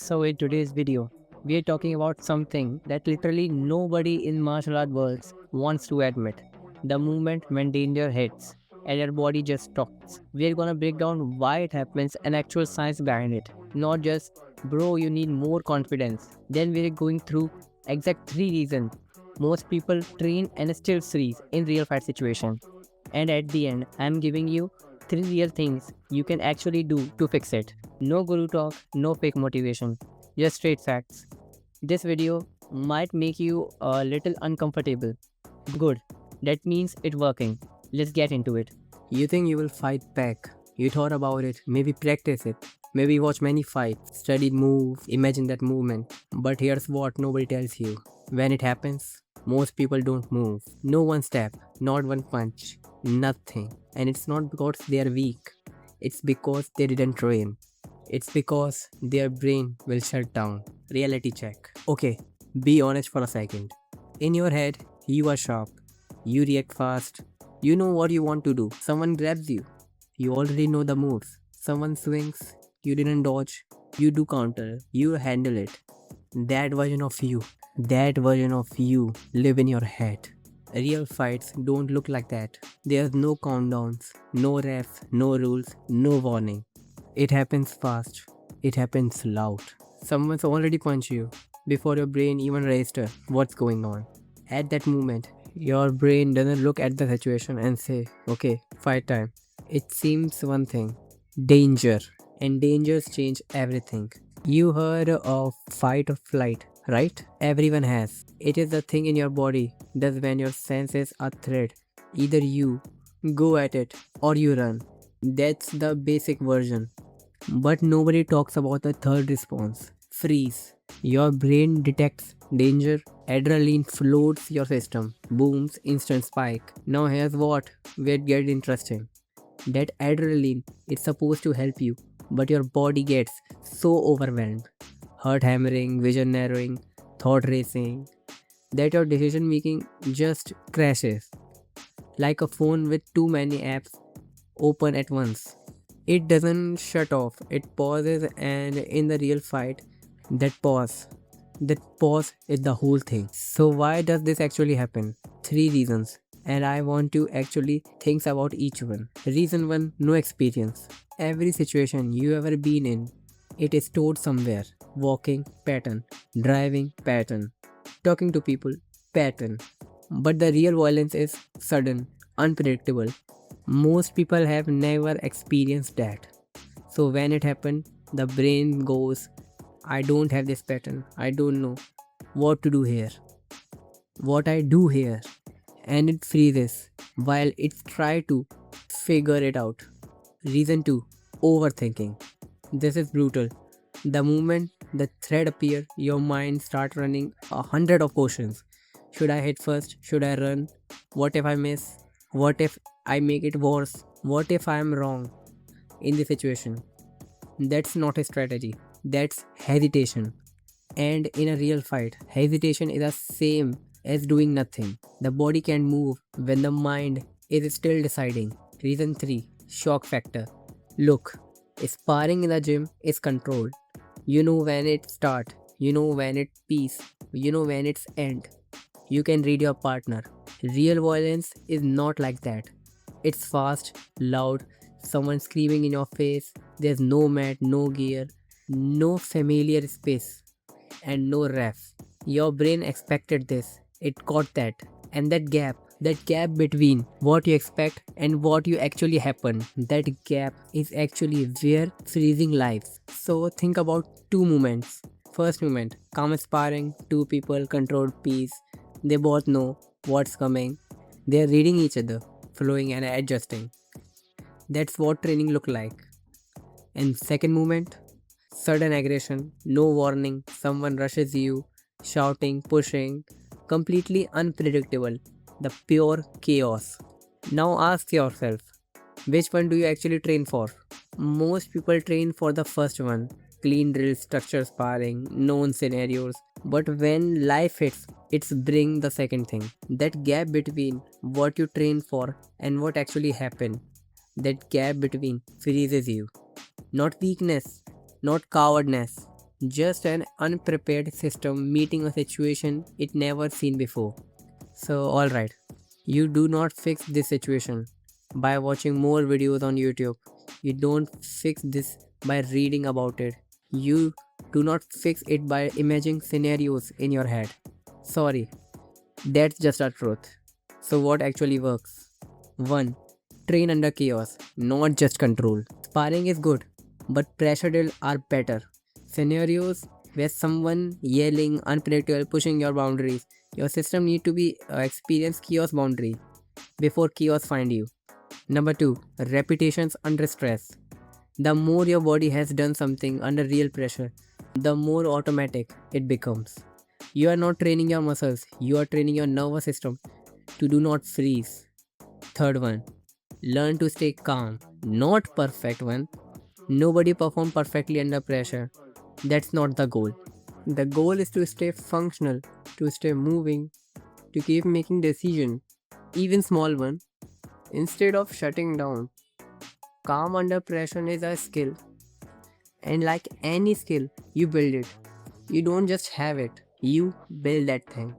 So in today's video, we are talking about something that literally nobody in martial art worlds wants to admit. The moment when danger hits and your body just stops. We are gonna break down why it happens and actual science behind it. Not just, bro, you need more confidence. Then we are going through exact three reasons most people train and still freeze in real fight situation. And at the end, I am giving you three real things you can actually do to fix it. No guru talk, no fake motivation, just straight facts. This video might make you a little uncomfortable. Good, that means it's working. Let's get into it. You think you will fight back. You thought about it, maybe practice it, maybe watch many fights, study move, imagine that movement. But here's what nobody tells you. When it happens, most people don't move. No one step, not one punch, nothing. And it's not because they are weak. It's because they didn't train. It's because their brain will shut down. Reality check. Okay, be honest for a second. In your head, you are sharp. You react fast. You know what you want to do. Someone grabs you. You already know the moves. Someone swings. You didn't dodge. You do counter. You handle it. That version of you live in your head. Real fights don't look like that. There's no countdowns, no refs, no rules, no warning. It happens fast. It happens loud. Someone's already punched you before your brain even registered what's going on. At that moment, your brain doesn't look at the situation and say, okay, fight time. It seems one thing danger. And dangers change everything. You heard of fight or flight, right? Everyone has. It is the thing in your body that's when your senses are threat. Either you go at it or you run. That's the basic version. But nobody talks about the third response freeze. Your brain detects danger, adrenaline floats your system, booms, instant spike. Now, here's where it gets interesting. That adrenaline is supposed to help you, but your body gets so overwhelmed. Heart hammering, vision narrowing, thought racing, that your decision making just crashes. Like a phone with too many apps open at once. It doesn't shut off, it pauses, and in the real fight, that pause, that pause is the whole thing. So, why does this actually happen? Three reasons, and I want to actually think about each one. Reason one no experience. Every situation you ever been in, it is stored somewhere. Walking, pattern. Driving, pattern. Talking to people, pattern. But the real violence is sudden, unpredictable. Most people have never experienced that. So when it happens, the brain goes, I don't have this pattern. I don't know what to do here. What I do here. And it freezes while it try to figure it out. Reason 2. Overthinking. This is brutal. The moment the thread appear, your mind start running 100 of questions. Should I hit first? Should I run? What if I miss? What if I make it worse? What if I am wrong in the situation? That's not a strategy. That's hesitation. And in a real fight, hesitation is the same as doing nothing. The body can move when the mind is still deciding. Reason 3. Shock factor. Look, sparring in the gym is controlled. You know when it start, you know when it peace, you know when it's end. You can read your partner. Real violence is not like that. It's fast, loud, someone screaming in your face. There's no mat, no gear, no familiar space, and no ref. Your brain expected this. It caught that. And that gap between what you expect and what you actually happen, that gap is actually where freezing lives. So think about two moments. First moment, calm sparring, two people, controlled peace. They both know what's coming. They're reading each other, flowing and adjusting. That's what training look like. And second moment, sudden aggression, no warning, someone rushes you, shouting, pushing, completely unpredictable, the pure chaos. Now ask yourself, which one do you actually train for? Most people train for the first one, clean drills, structure sparring, known scenarios. But when life hits, it's bring the second thing. That gap between what you train for and what actually happened. That gap between freezes you. Not weakness, not cowardness, Just an unprepared system meeting a situation it never seen before. So, alright, you do not fix this situation by watching more videos on YouTube. You don't fix this by reading about it. You do not fix it by imagining scenarios in your head. Sorry, that's just a truth. So, what actually works? 1. Train under chaos, not just control. Sparring is good, but pressure drills are better. Scenarios where someone yelling, unpredictable, pushing your boundaries. Your system need to be experience chaos boundary before chaos find you. Number 2. Repetitions under stress. The more your body has done something under real pressure, the more automatic it becomes. You are not training your muscles, you are training your nervous system to do not freeze. Third one, learn to stay calm, not perfect one. Nobody perform perfectly under pressure. That's not the goal. The goal is to stay functional, to stay moving, to keep making decision, even small one, instead of shutting down. Calm under pressure is a skill, and like any skill, you build it. You don't just have it, you build that thing.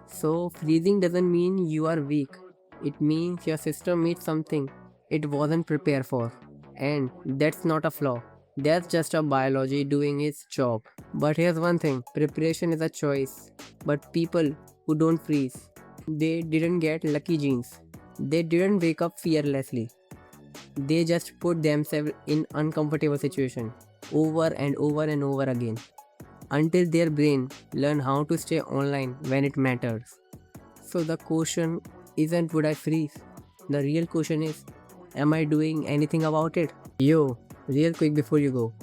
So, freezing doesn't mean you are weak, it means your system needs something it wasn't prepared for. And that's not a flaw, that's just a biology doing its job. But here's one thing, preparation is a choice. But people who don't freeze, they didn't get lucky genes, they didn't wake up fearlessly. They just put themselves in uncomfortable situation over and over and over again until their brain learn how to stay online when it matters. So the question isn't would I freeze? The real question is, am I doing anything about it? Yo, real quick before you go.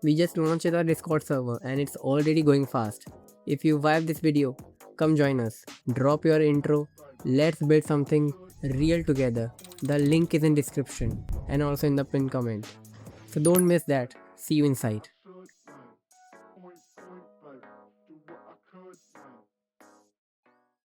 We just launched our Discord server and it's already going fast. If you vibe this video, come join us. Drop your intro. Let's build something real together. The link is in description and also in the pinned comment. So don't miss that. See you inside.